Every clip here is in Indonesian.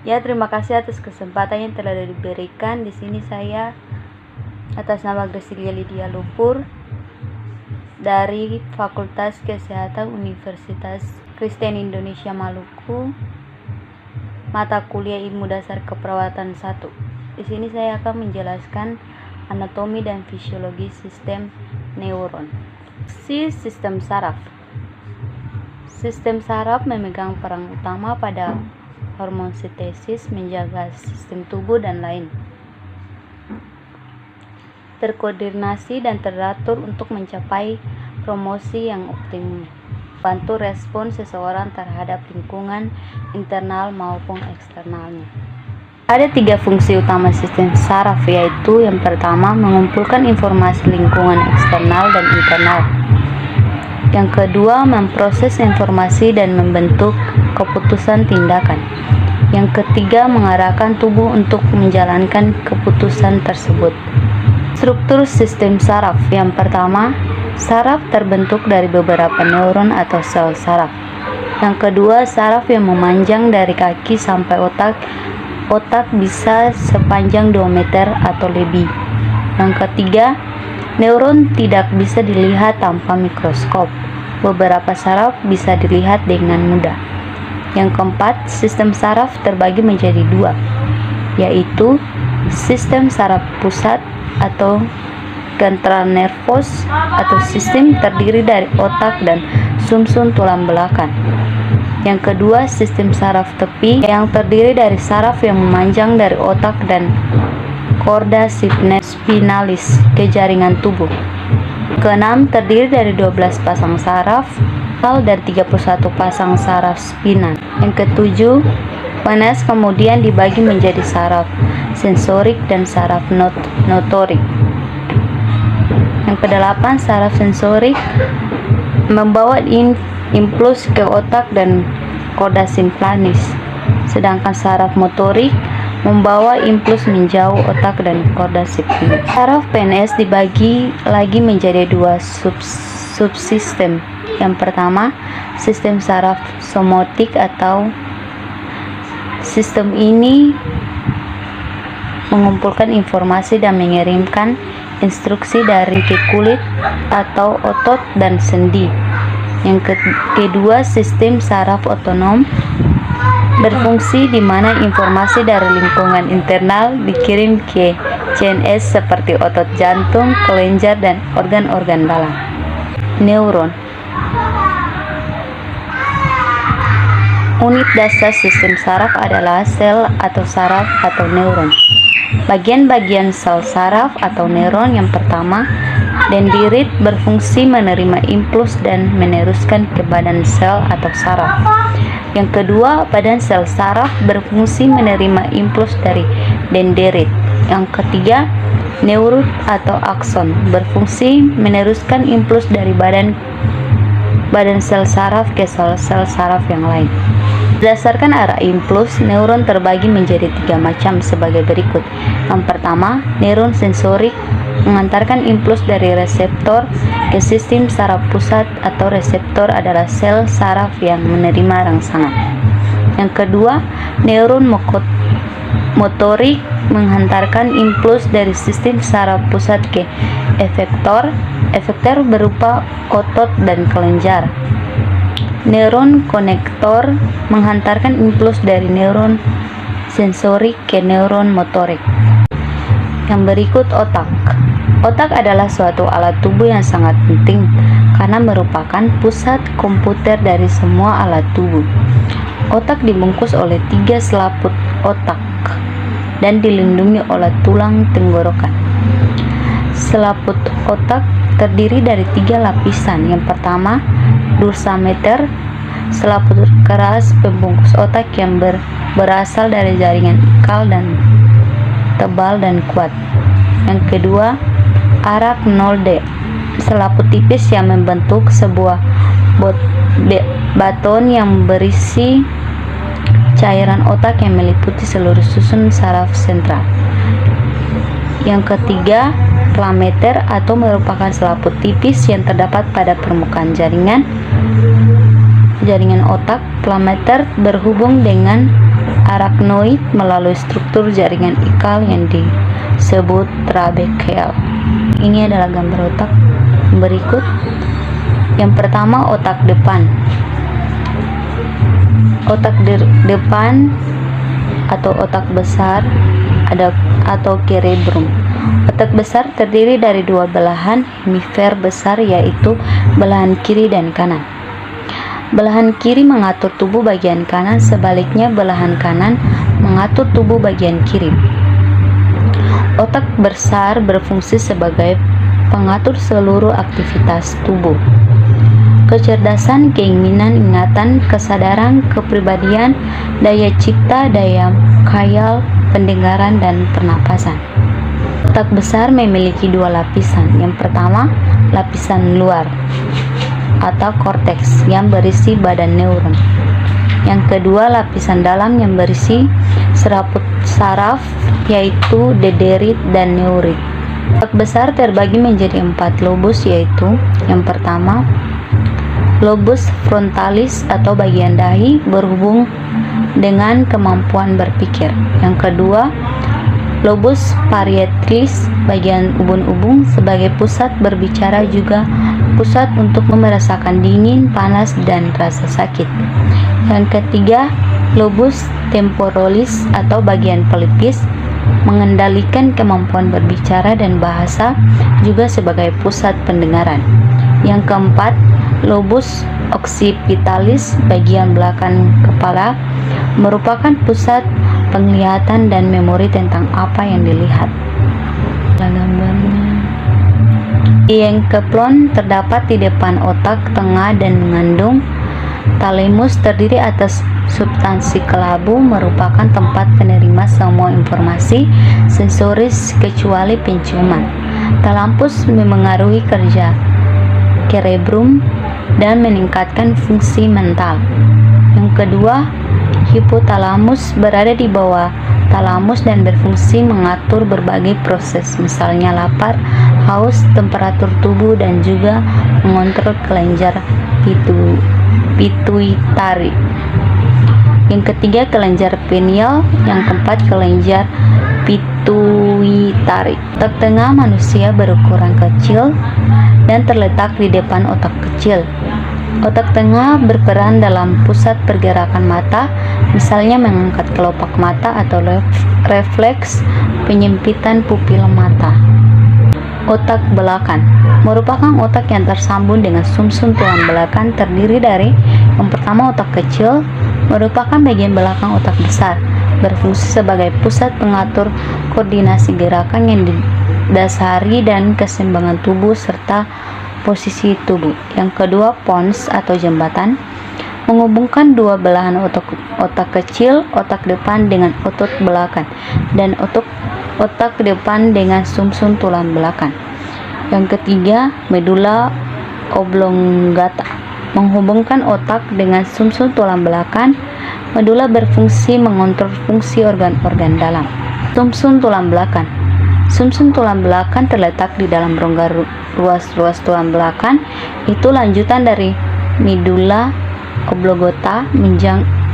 Ya, terima kasih atas kesempatan yang telah diberikan. Di sini saya atas nama Gracilia Lydia Lupur dari Fakultas Kesehatan Universitas Kristen Indonesia Maluku, mata kuliah Ilmu Dasar Keperawatan 1. Di sini saya akan menjelaskan anatomi dan fisiologi sistem neuron. Sistem saraf. Sistem saraf memegang peran utama pada hormosintesis, menjaga sistem tubuh dan lain. Terkoordinasi dan teratur untuk mencapai promosi yang optimum. Bantu respon seseorang terhadap lingkungan internal maupun eksternalnya. Ada 3 fungsi utama sistem saraf, yaitu yang pertama mengumpulkan informasi lingkungan eksternal dan internal. Yang kedua memproses informasi dan membentuk keputusan tindakan. Yang ketiga mengarahkan tubuh untuk menjalankan keputusan tersebut. Struktur sistem saraf. Yang pertama, saraf terbentuk dari beberapa neuron atau sel saraf. Yang kedua, saraf yang memanjang dari kaki sampai otak. Otak bisa sepanjang 2 meter atau lebih. Yang ketiga, neuron tidak bisa dilihat tanpa mikroskop. Beberapa saraf bisa dilihat dengan mudah. Yang keempat, sistem saraf terbagi menjadi 2, yaitu sistem saraf pusat atau central nervous, atau sistem terdiri dari otak dan sumsum tulang belakang. Yang kedua, sistem saraf tepi yang terdiri dari saraf yang memanjang dari otak dan chorda spinalis ke jaringan tubuh. Keenam, terdiri dari 12 pasang saraf dan 31 pasang saraf spinal. Yang ketujuh, panas kemudian dibagi menjadi saraf sensorik dan saraf notorik. Yang kedelapan, saraf sensorik membawa impuls ke otak dan chorda spinalis, sedangkan saraf motorik membawa impuls menjauh otak dan chorda spinalis. Saraf PNS dibagi lagi menjadi 2 subsistem. Yang pertama, sistem saraf somatik, atau sistem ini mengumpulkan informasi dan mengirimkan instruksi dari ke kulit atau otot dan sendi. Yang kedua, sistem saraf otonom berfungsi di mana informasi dari lingkungan internal dikirim ke CNS seperti otot jantung, kelenjar, dan organ-organ dalam. Neuron. Unit dasar sistem saraf adalah sel atau saraf atau neuron. Bagian-bagian sel saraf atau neuron yang pertama, dendrit, berfungsi menerima impuls dan meneruskan ke badan sel atau saraf. Yang kedua, badan sel saraf berfungsi menerima impuls dari dendrit. Yang ketiga, neuron atau akson, berfungsi meneruskan impuls dari badan sel saraf ke sel-sel saraf yang lain. Berdasarkan arah impuls, neuron terbagi menjadi 3 macam sebagai berikut. Yang pertama, neuron sensorik mengantarkan impuls dari reseptor ke sistem saraf pusat, atau reseptor adalah sel saraf yang menerima rangsangan. Yang kedua, neuron motorik menghantarkan impuls dari sistem saraf pusat ke efektor. Efektor berupa otot dan kelenjar. Neuron konektor menghantarkan impuls dari neuron sensorik ke neuron motorik. Yang berikut, otak. Otak adalah suatu alat tubuh yang sangat penting karena merupakan pusat komputer dari semua alat tubuh. Otak dibungkus oleh 3 selaput otak dan dilindungi oleh tulang tenggorokan. Selaput otak terdiri dari 3 lapisan. Yang pertama, dorsamater, selaput keras pembungkus otak yang berasal dari jaringan ikal dan tebal dan kuat. Yang kedua, arachnode, selaput tipis yang membentuk sebuah baton yang berisi cairan otak yang meliputi seluruh susun saraf sentral. Yang ketiga, plameter, atau merupakan selaput tipis yang terdapat pada permukaan jaringan otak. Plameter berhubung dengan arachnoid melalui struktur jaringan ikal yang disebut trabekel. Ini adalah gambar otak berikut. Yang pertama, otak depan. Otak depan atau otak besar atau cerebrum. Otak besar terdiri dari dua belahan hemisfer besar, yaitu belahan kiri dan kanan. Belahan kiri mengatur tubuh bagian kanan, sebaliknya belahan kanan mengatur tubuh bagian kiri. Otak besar berfungsi sebagai pengatur seluruh aktivitas tubuh. Kecerdasan, keinginan, ingatan, kesadaran, kepribadian, daya cipta, daya khayal, pendengaran, dan pernapasan. Otak besar memiliki dua lapisan. Yang pertama, lapisan luar atau korteks yang berisi badan neuron. Yang kedua, lapisan dalam yang berisi serabut saraf, yaitu dendrit dan neurit. Otak besar terbagi menjadi 4 lobus, yaitu yang pertama, lobus frontalis atau bagian dahi berhubung dengan kemampuan berpikir. Yang kedua, lobus parietalis bagian ubun-ubun sebagai pusat berbicara, juga pusat untuk merasakan dingin, panas, dan rasa sakit. Yang ketiga, lobus temporalis atau bagian pelipis mengendalikan kemampuan berbicara dan bahasa, juga sebagai pusat pendengaran. Yang keempat, lobus occipitalis bagian belakang kepala merupakan pusat penglihatan dan memori tentang apa yang dilihat. Gambarnya. Dienkeplon terdapat di depan otak tengah dan mengandung thalamus, terdiri atas substansi kelabu, merupakan tempat penerima semua informasi sensoris kecuali penciuman. Thalamus memengaruhi kerja cerebrum dan meningkatkan fungsi mental. Yang kedua, hipotalamus berada di bawah talamus dan berfungsi mengatur berbagai proses, misalnya lapar, haus, temperatur tubuh, dan juga mengontrol kelenjar pituitari. Yang ketiga, kelenjar pineal. Yang keempat, kelenjar pituitari. Otak tengah manusia berukuran kecil dan terletak di depan otak kecil. Otak tengah berperan dalam pusat pergerakan mata, misalnya mengangkat kelopak mata atau refleks penyempitan pupil mata. Otak belakang merupakan otak yang tersambung dengan sumsum tulang belakang, terdiri dari yang pertama, otak kecil merupakan bagian belakang otak besar, berfungsi sebagai pusat pengatur koordinasi gerakan yang didasari dan keseimbangan tubuh serta posisi tubuh. Yang kedua, pons atau jembatan menghubungkan dua belahan otak kecil, otak depan dengan otot belakang, dan otak depan dengan sumsum tulang belakang. Yang ketiga, medula oblongata menghubungkan otak dengan sumsum tulang belakang. Medula berfungsi mengontrol fungsi organ-organ dalam. Sumsum tulang belakang. Sumsum tulang belakang terletak di dalam rongga ruas tulang belakang. Itu lanjutan dari medula oblongata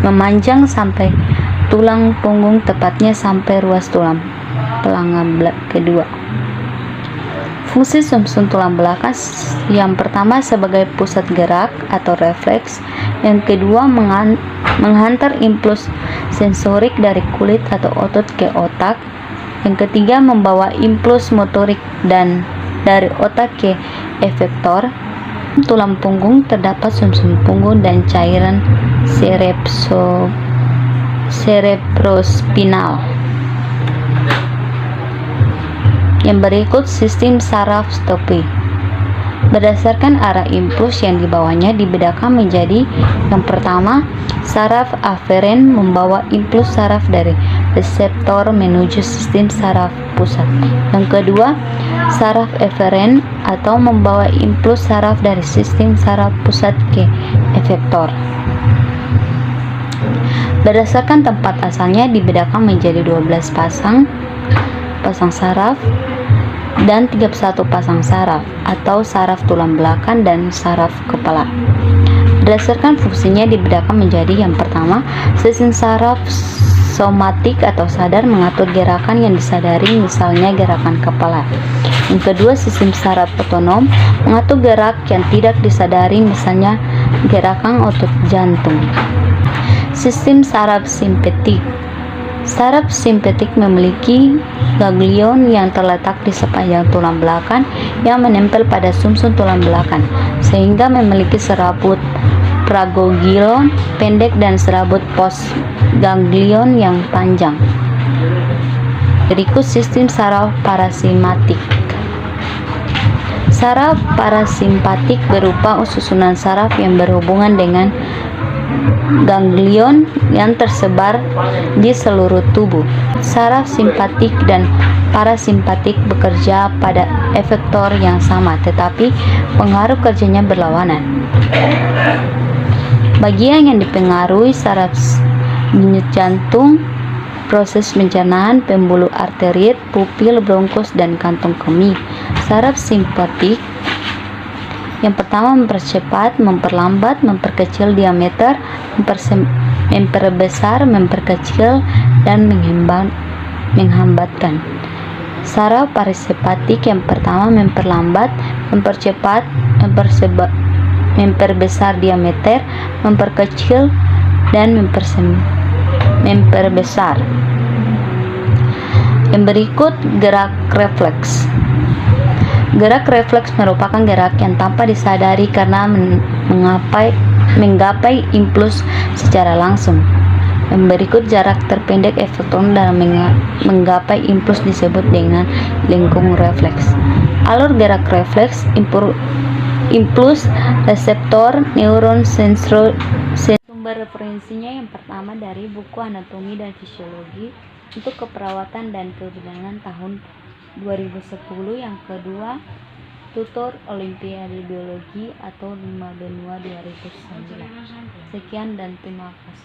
memanjang sampai tulang punggung, tepatnya sampai ruas tulang pelanga kedua. Fungsi sumsum tulang belakang yang pertama sebagai pusat gerak atau refleks, yang kedua menghantar impuls sensorik dari kulit atau otot ke otak, yang ketiga membawa impuls motorik dan dari otak ke efektor. Tulang punggung terdapat sumsum punggung dan cairan cerebrospinal. Yang berikut sistem saraf stopi. Berdasarkan arah impuls yang dibawanya dibedakan menjadi yang pertama, saraf aferen membawa impuls saraf dari reseptor menuju sistem saraf pusat. Yang kedua, saraf eferen atau membawa impuls saraf dari sistem saraf pusat ke efektor. Berdasarkan tempat asalnya dibedakan menjadi 12 pasang saraf dan 31 pasang saraf atau saraf tulang belakang dan saraf kepala. Berdasarkan fungsinya dibedakan menjadi yang pertama, sistem saraf somatik atau sadar mengatur gerakan yang disadari, misalnya gerakan kepala. Yang kedua, sistem saraf otonom mengatur gerak yang tidak disadari, misalnya gerakan otot jantung. Sistem saraf simpatik. Saraf simpatik memiliki ganglion yang terletak di sepanjang tulang belakang yang menempel pada sumsum tulang belakang, sehingga memiliki serabut praganglion pendek dan serabut postganglion yang panjang. Berikut sistem saraf parasimpatik. Saraf parasimpatik berupa susunan saraf yang berhubungan dengan ganglion yang tersebar di seluruh tubuh. Saraf simpatik dan parasimpatik bekerja pada efektor yang sama, tetapi pengaruh kerjanya berlawanan. Bagian yang dipengaruhi saraf denyut jantung, proses pencernaan, pembuluh arterit, pupil, bronkus, dan kantong kemih. Saraf simpatik yang pertama mempercepat, memperlambat, memperkecil diameter, memperbesar, memperkecil, dan menghambatkan. Saraf parasimpatik yang pertama memperlambat, mempercepat, memperbesar diameter, memperkecil, dan memperbesar. Yang berikut, gerak refleks. Gerak refleks merupakan gerak yang tanpa disadari karena menggapai impuls secara langsung. Yang berikut, jarak terpendek efektor dalam menggapai impuls disebut dengan lengkung refleks. Alur gerak refleks, impuls, reseptor, neuron, sensor. Sumber referensinya yang pertama dari buku Anatomi dan Fisiologi untuk Keperawatan dan Kebidanan tahun 2010, yang kedua tutor Olimpiade Biologi atau 5 Benua 2009. Sekian dan terima kasih.